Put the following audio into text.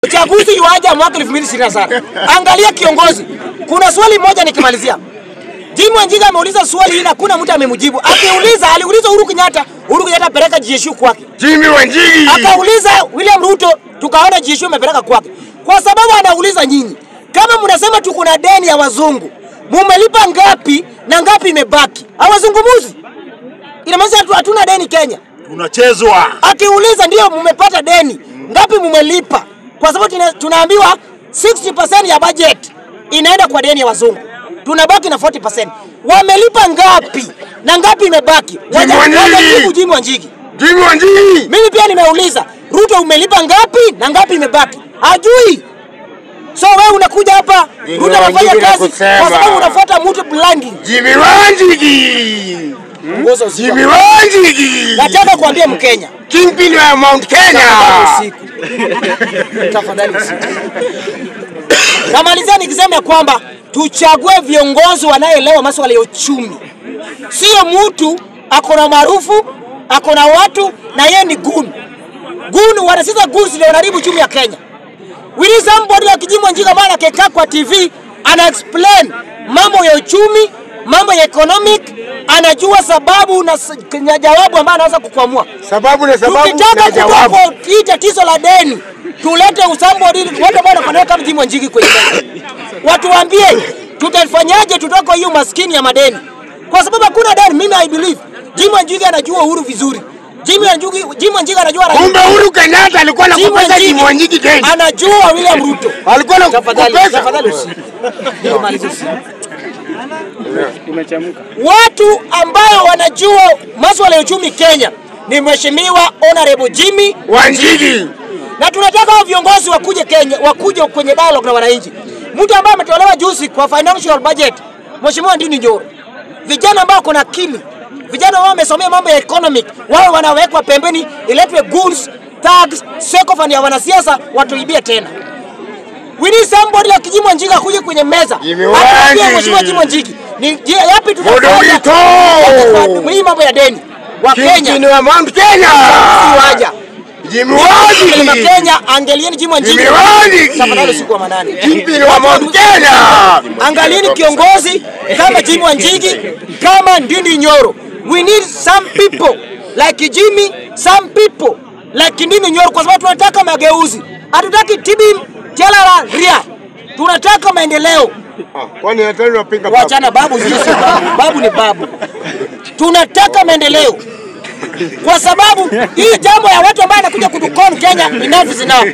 Uchaguzi yuaja mwaka 2027. Angalia kiongozi. Kuna swali moja nikimalizia. Jimmy Wanjigi ameuliza swali hili na kuna mtu amemjibu. Aliuliza Uhuru Kenyatta peleka GSU kwake. Jimmy Wanjigi. Akauliza William Ruto, tukaona GSU amepeleka kwake. Kwa sababu anauliza nyinyi, kama mnasema tuko na deni ya wazungu, mumelipa ngapi na ngapi imebaki? Hawazungumuzi. Inamaanisha hatuna deni Kenya. Tunachezwa. Akiuliza ndio mmepata deni, ngapi mumelipa? Kwa sababu tunaambiwa 60% ya budget inaenda kwa deni ya wazungu. Tunabaki na 40%. Wamelipa ngapi na ngapi imebaki? Wajibu Jimmy Wanjigi. Jimmy Wanjigi. Mimi pia nimeuliza, Ruto umelipa ngapi na ngapi imebaki? Hajui. So wewe unakuja hapa, Ruto anafanya kazi kwa sababu unafuata mtu blindly. Jimmy Wanjigi. Jimmy Wanjigi. Nataka kuambia Mkenya, Kingpin wa Mount Kenya. Tafadhali usiku. Namalizia nikisema kwamba tuchague viongozi wanaoelewa masuala ya uchumi. Sio mtu akona maarufu, akona watu na yeye ni gun. Wanasema goons ndio wanaharibu uchumi ya Kenya. We need somebody like Jimmy Wanjigi ambaye anakaa kwa TV ana explain mambo ya uchumi, mambo ya economic, anajua sababu na jawabu ambayo anaweza kukuamua. Sababu na jawabu. Tukitaka hii tatizo la deni, tulete somebody watu ambao wanafanya kama Jimmy Wanjigi kwenye deni. Watu waambie tutafanyaje tutoke hiyo maskini ya madeni. Kwa sababu hakuna deni. Mimi I believe Jimmy Wanjigi anajua Uhuru vizuri. Jimmy Wanjigi anajua Raila. Kumbe Uhuru Kenyatta alikuwa anakopesa Jimmy Wanjigi deni. Anajua William Ruto. Alikuwa anakopesa. Tafadhali ndio malizo. Imechemka. Watu ambao wanajua masuala ya uchumi Kenya ni Mheshimiwa Honorable Jimmy Wanjigi. Na tunataka viongozi wakuje Kenya, wakuje kwenye dialogue na wananchi. Mtu ambaye ametolewa juzi kwa financial budget, Mheshimiwa Ndindi Nyoro. Vijana ambao kuna akili, vijana wao wamesomea mambo ya economic, wao wanawekwa pembeni, iletwe goons, thugs, sekofani ya wanasiasa watuibie tena. We need somebody like Jimmy Wanjigi akuje kwenye meza. Atuambie Mheshimiwa Jimmy Wanjigi, ni yapi tutafanya? Hii mambo ya deni wa Kenya. Ni wa Mount Kenya. Waja. Jimmy Wanjigi. Kenya, angalieni Jimmy Wanjigi. Jimmy Wanjigi. Tafadhali usiku wa manane. Kingpin wa Mount Kenya. Angalieni kiongozi kama Jimmy Wanjigi, kama Ndindi Nyoro. We need some people like Jimmy, some people like Ndindi Nyoro kwa sababu tunataka mageuzi. Hatutaki TB Jalala Ria. Tunataka maendeleo. Kwani hatari unapinga babu? Wachana babu sisi babu ni babu. Tunataka maendeleo. Kwa sababu hii jambo ya watu ambao wanakuja kutukon Kenya enough is enough.